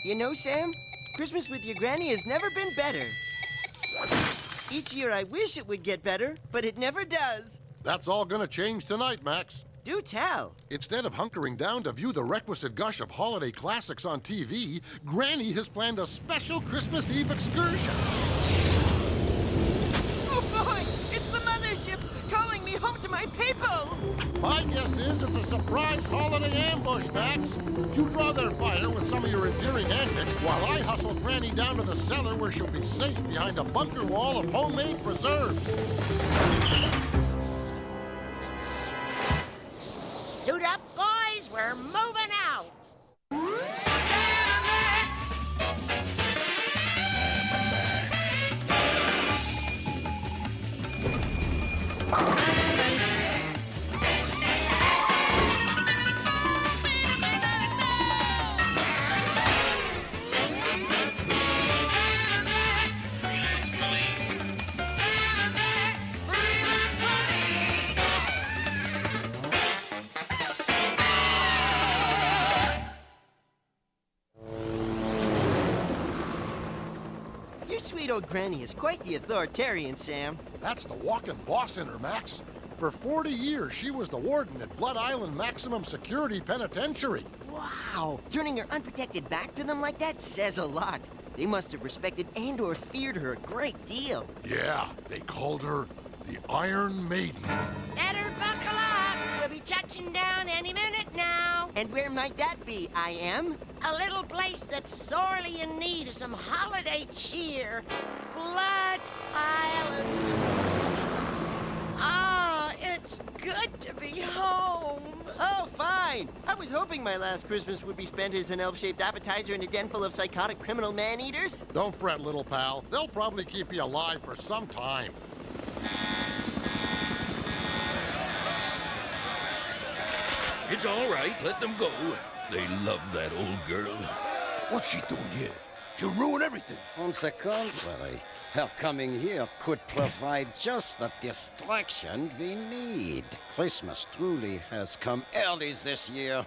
You know, Sam, Christmas with your granny has never been better. Each year I wish it would get better, but it never does. That's all gonna change tonight, Max. Do tell. Instead of hunkering down to view the requisite gush of holiday classics on TV, Granny has planned a special Christmas Eve excursion. Oh boy, it's the mothership calling me home to my people. My guess is it's a surprise holiday ambush, Max. You draw their fire with some of your endearing antics while I hustle Granny down to the cellar where she'll be safe behind a bunker wall of homemade preserves. Suit up, boys. We're moving out. Your sweet old granny is quite the authoritarian, Sam. That's the walking boss in her, Max. For 40 years, she was the warden at Blood Island Maximum Security Penitentiary. Wow, turning her unprotected back to them like that says a lot. They must have respected and or feared her a great deal. Yeah, they called her the Iron Maiden. Better buckle up. We'll be touching down any minute now. And where might that be, I am? A little place that's sorely in need of some holiday cheer. Blood Island. Ah, it's good to be home. Oh, fine. I was hoping my last Christmas would be spent as an elf-shaped appetizer in a den full of psychotic criminal man-eaters. Don't fret, little pal. They'll probably keep you alive for some time. It's all right. Let them go. They love that old girl. What's she doing here? She'll ruin everything. On the contrary, her coming here could provide just the distraction we need. Christmas truly has come early this year.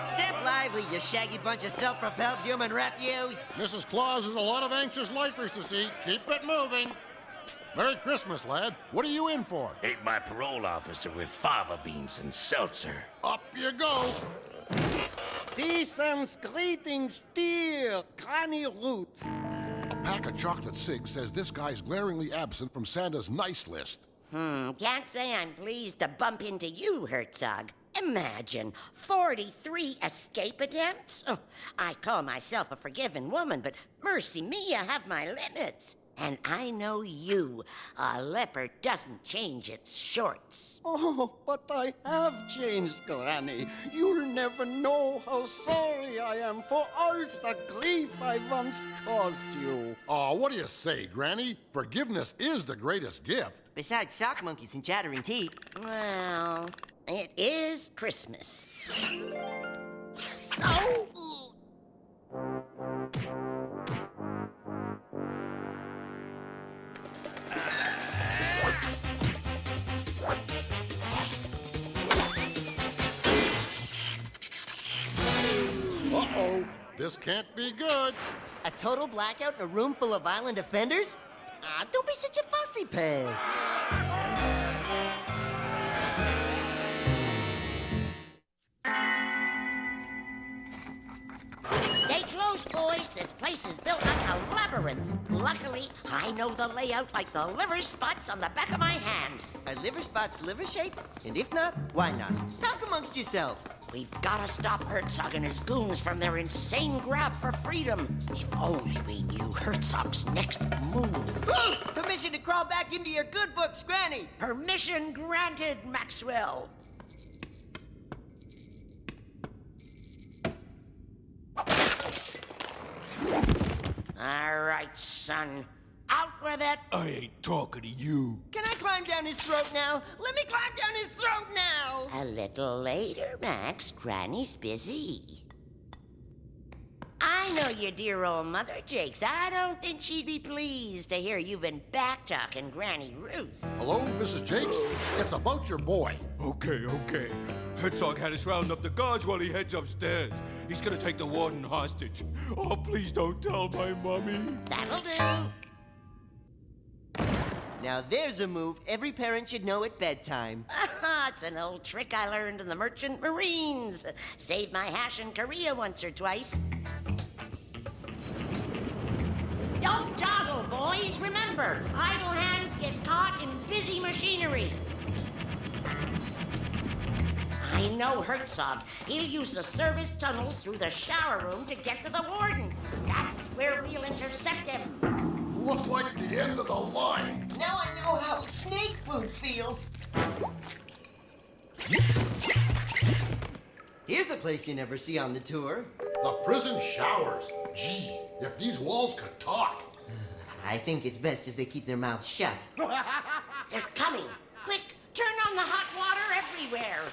Step lively, you shaggy bunch of self-propelled human refuse. Mrs. Claus has a lot of anxious lifers to see. Keep it moving. Merry Christmas, lad. What are you in for? Ate my parole officer with fava beans and seltzer. Up you go. Season's greetings, dear Granny Root. A pack of chocolate cigs says this guy's glaringly absent from Santa's nice list. Can't say I'm pleased to bump into you, Herzog. Imagine, 43 escape attempts? Oh, I call myself a forgiving woman, but mercy me, I have my limits. And I know you. A leopard doesn't change its shorts. Oh, but I have changed, Granny. You'll never know how sorry I am for all the grief I once caused you. Oh, what do you say, Granny? Forgiveness is the greatest gift. Besides sock monkeys and chattering teeth. Well, it is Christmas. Oh! Uh-oh, this can't be good. A total blackout in a room full of violent offenders? Don't be such a fussy pants. Stay close, boys. This place is built like a labyrinth. Luckily, I know the layout like the liver spots on the back of my hand. Are liver spots liver shaped? And if not, why not? Talk amongst yourselves. We've got to stop Herzog and his goons from their insane grab for freedom. If only we knew Herzog's next move. Ooh, permission to crawl back into your good books, Granny. Permission granted, Maxwell. All right, son. Out with it. I ain't talking to you. Can I climb down his throat now? Let me climb down his throat now! A little later, Max. Granny's busy. I know your dear old mother, Jakes. I don't think she'd be pleased to hear you've been back-talking Granny Ruth. Hello, Mrs. Jakes? It's about your boy. Okay. Herzog had us round up the guards while he heads upstairs. He's gonna take the warden hostage. Oh, please don't tell my mommy. That'll do. Now there's a move every parent should know at bedtime. It's an old trick I learned in the Merchant Marines. Saved my hash in Korea once or twice. Don't dawdle, boys. Remember, idle hands get caught in busy machinery. I know Herzog. He'll use the service tunnels through the shower room to get to the warden. That's where we'll intercept him. Looks like the end of the line. Now I know how snake food feels. Here's a place you never see on the tour. The prison showers. Gee, if these walls could talk. I think it's best if they keep their mouths shut. They're coming. Quick, turn on the hot water everywhere.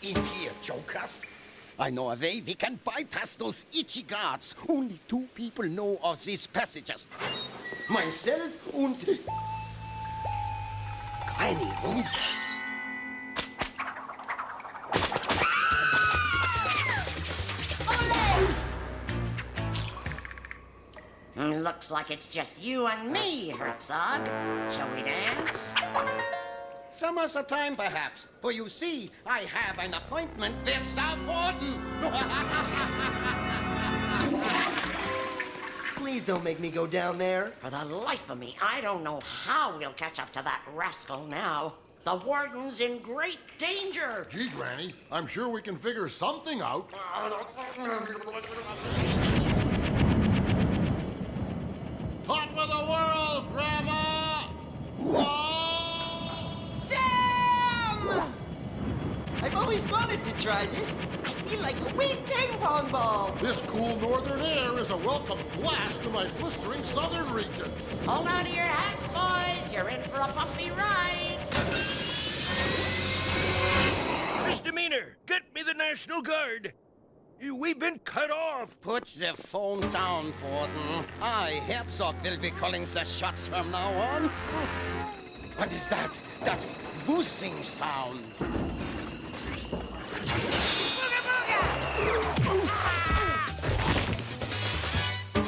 In here, jokers. I know a way we can bypass those itchy guards. Only 2 people know of these passages. Myself and... Granny Ruth. Looks like it's just you and me, Herzog. Shall we dance? Some other time, perhaps. For you see, I have an appointment with the warden. Please don't make me go down there. For the life of me, I don't know how we'll catch up to that rascal now. The warden's in great danger. Gee, Granny, I'm sure we can figure something out. Top of the world, Grandma! Whoa! Sam! I've always wanted to try this. I feel like a winged ping pong ball. This cool northern air is a welcome blast to my blistering southern regions. Hold on to your hats, boys. You're in for a bumpy ride. Misdemeanor! Get me the National Guard! We've been cut off! Put the phone down, warden. I, Herzog, will be calling the shots from now on. What is that? That's whoosing sound.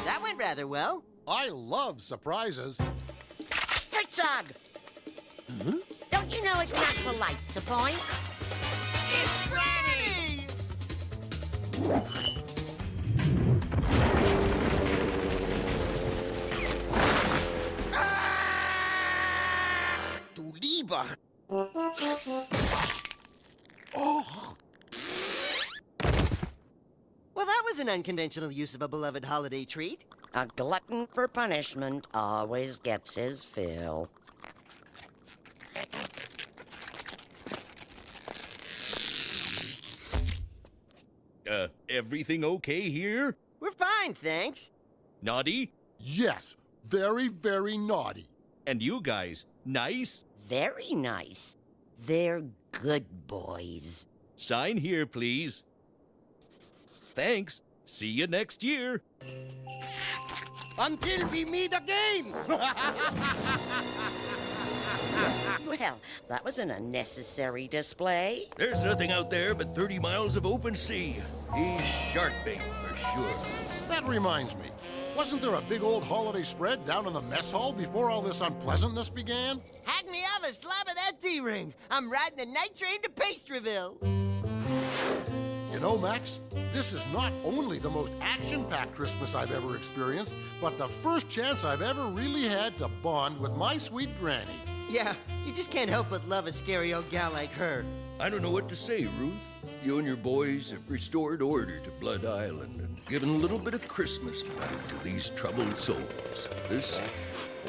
That went rather well. I love surprises. Herzog! Don't you know it's not polite to point? It's Granny! Du lieber. Well, that was an unconventional use of a beloved holiday treat. A glutton for punishment always gets his fill. Everything okay here? We're fine, thanks. Naughty? Yes, very, very naughty. And you guys, nice? Very nice. They're good boys. Sign here, please. Thanks. See you next year. Until we meet again. Well, that was an unnecessary display. There's nothing out there but 30 miles of open sea. He's shark bait for sure. That reminds me. Wasn't there a big old holiday spread down in the mess hall before all this unpleasantness began? Hack me off a slab of that D-ring. I'm riding a night train to Pastryville. You know, Max, this is not only the most action-packed Christmas I've ever experienced, but the first chance I've ever really had to bond with my sweet granny. Yeah, you just can't help but love a scary old gal like her. I don't know what to say, Ruth. You and your boys have restored order to Blood Island and given a little bit of Christmas back to these troubled souls. This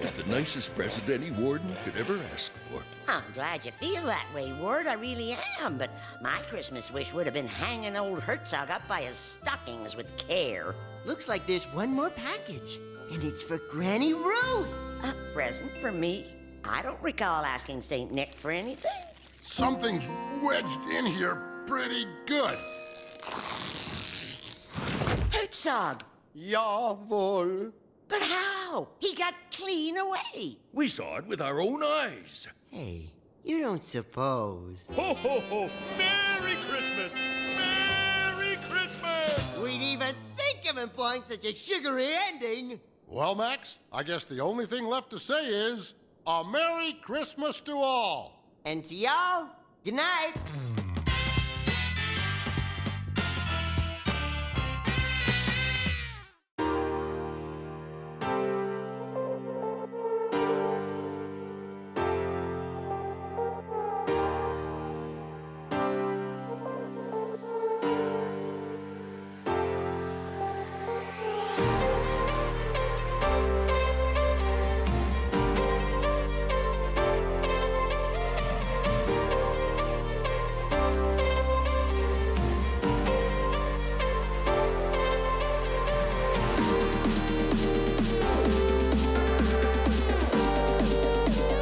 is the nicest present any warden could ever ask for. I'm glad you feel that way, Ward. I really am. But my Christmas wish would have been hanging old Herzog up by his stockings with care. Looks like there's one more package, and it's for Granny Ruth. A present for me? I don't recall asking St. Nick for anything. Something's wedged in here pretty good. Herzog! Jawohl. But how? He got clean away. We saw it with our own eyes. Hey, you don't suppose. Ho, ho, ho! Merry Christmas! Merry Christmas! We'd even think of employing such a sugary ending. Well, Max, I guess the only thing left to say is a Merry Christmas to all. And to y'all, good night.